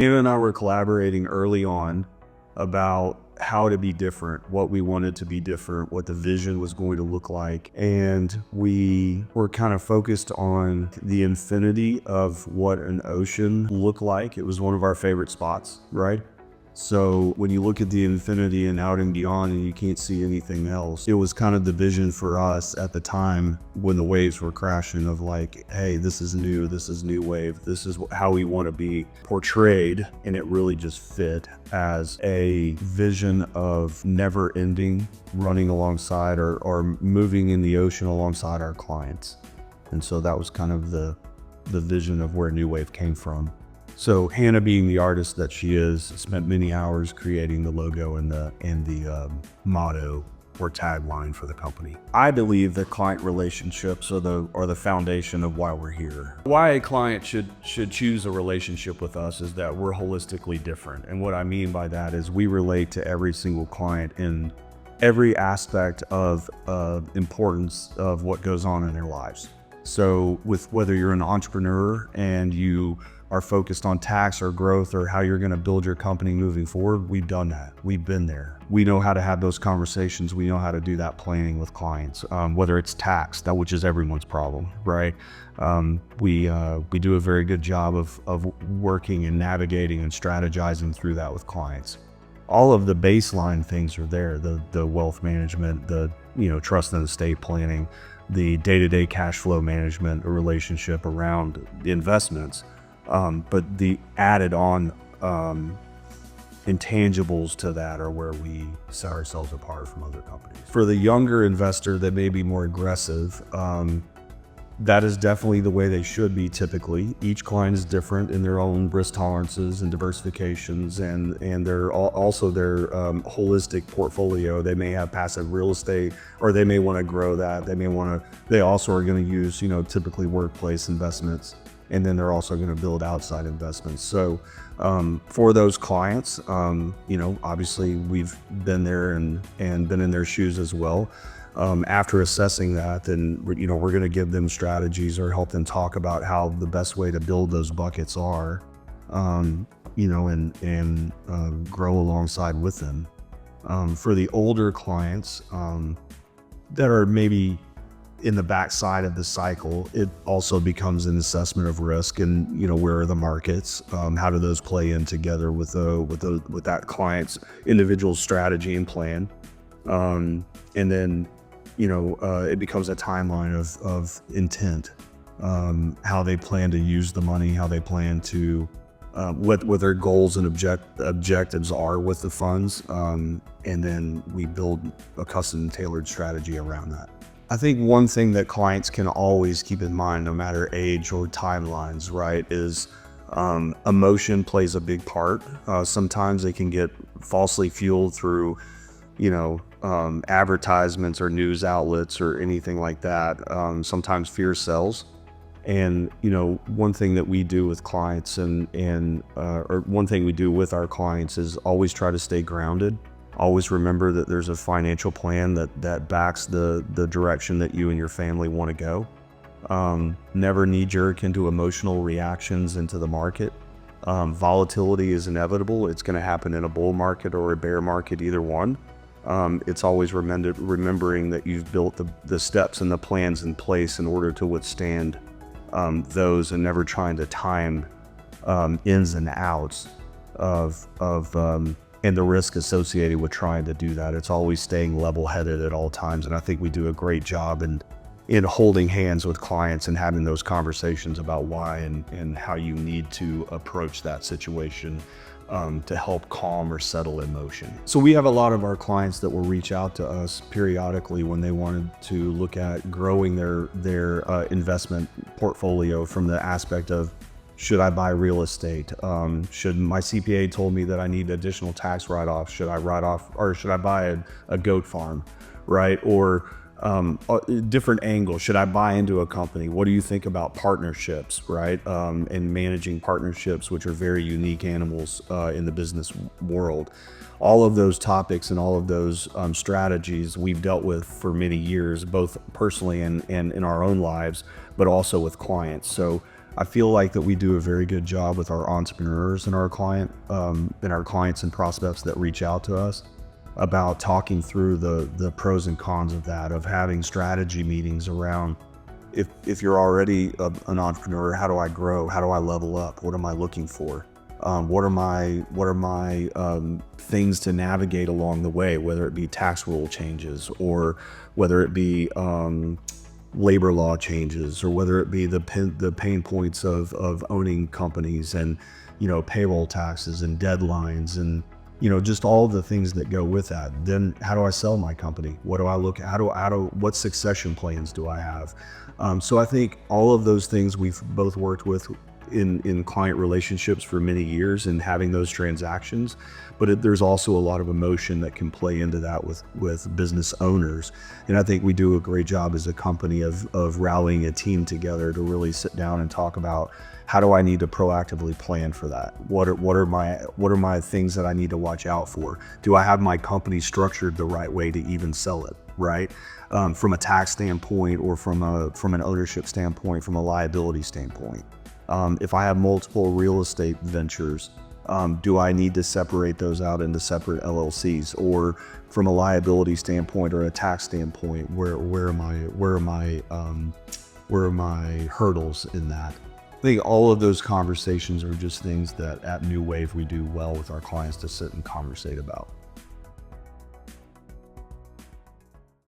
Hannah and I were collaborating early on about how to be different, what we wanted to be different, what the vision was going to look like. And we were kind of focused on the infinity of what an ocean looked like. It was one of our favorite spots, right? So when you look at the infinity and out and beyond and you can't see anything else, it was kind of the vision for us at the time when the waves were crashing of like, hey, this is new wave, this is how we want to be portrayed. And it really just fit as a vision of never ending, running alongside or moving in the ocean alongside our clients. And so that was kind of the vision of where New Wave came from. So Hannah, being the artist that she is, spent many hours creating the logo and the motto or tagline for the company. I believe that client relationships are the foundation of why we're here. Why a client should choose a relationship with us is that we're holistically different. And what I mean by that is we relate to every single client in every aspect of importance of what goes on in their lives. So with whether you're an entrepreneur and you are focused on tax or growth or how you're going to build your company moving forward, we've done that. We've been there. We know how to have those conversations. We know how to do that planning with clients, whether it's tax, which is everyone's problem, right? We do a very good job of working and navigating and strategizing through that with clients. All of the baseline things are there, the wealth management, the trust and estate planning, the day-to-day cash flow management, a relationship around the investments. But the added on intangibles to that are where we set ourselves apart from other companies. For the younger investor that may be more aggressive, that is definitely the way they should be typically. Each client is different in their own risk tolerances and diversifications and their holistic portfolio. They may have passive real estate, or they may want to grow that. They also are going to use, typically workplace investments. And then they're also going to build outside investments. So for those clients, obviously we've been there and been in their shoes as well. After assessing that, then we're going to give them strategies or help them talk about how the best way to build those buckets are, and grow alongside with them. For the older clients that are maybe in the backside of the cycle, it also becomes an assessment of risk and where are the markets, how do those play in together with that client's individual strategy and plan, and then it becomes a timeline of intent, how they plan to use the money, how they plan to what their goals and objectives are with the funds, and then we build a custom tailored strategy around that. I think one thing that clients can always keep in mind, no matter age or timelines, right, is emotion plays a big part. Sometimes they can get falsely fueled through, advertisements or news outlets or anything like that. Sometimes fear sells. And, one thing that we do with clients or one thing we do with our clients is always try to stay grounded. Always remember that there's a financial plan that backs the direction that you and your family want to go. Never knee-jerk into emotional reactions into the market. Volatility is inevitable. It's going to happen in a bull market or a bear market, either one. It's always remembering that you've built the steps and the plans in place in order to withstand those, and never trying to time ins and outs of and the risk associated with trying to do that. It's always staying level-headed at all times. And I think we do a great job in holding hands with clients and having those conversations about why and how you need to approach that situation to help calm or settle emotion. So we have a lot of our clients that will reach out to us periodically when they wanted to look at growing their investment portfolio from the aspect of, should I buy real estate? Should my CPA told me that I need additional tax write-offs? Should I write off, or should I buy a goat farm, right? Or different angles. Should I buy into a company? What do you think about partnerships, right? And managing partnerships, which are very unique animals in the business world. All of those topics and all of those strategies we've dealt with for many years, both personally and in our own lives, but also with clients. So I feel like that we do a very good job with our entrepreneurs and our clients and prospects that reach out to us about talking through the pros and cons of that, of having strategy meetings around if you're already an entrepreneur, how do I grow? How do I level up? What am I looking for? What are my things to navigate along the way, whether it be tax rule changes or whether it be labor law changes, or whether it be the pain points of owning companies and, payroll taxes and deadlines and, just all the things that go with that. Then how do I sell my company? What do I look at? What succession plans do I have? So I think all of those things we've both worked with in client relationships for many years and having those transactions, but there's also a lot of emotion that can play into that with business owners. And I think we do a great job as a company of rallying a team together to really sit down and talk about, how do I need to proactively plan for that? What are my things that I need to watch out for? Do I have my company structured the right way to even sell it, right? From a tax standpoint, or from an ownership standpoint, from a liability standpoint. If I have multiple real estate ventures, do I need to separate those out into separate LLCs? Or from a liability standpoint or a tax standpoint, where are my hurdles in that? I think all of those conversations are just things that at New Wave we do well with our clients to sit and conversate about.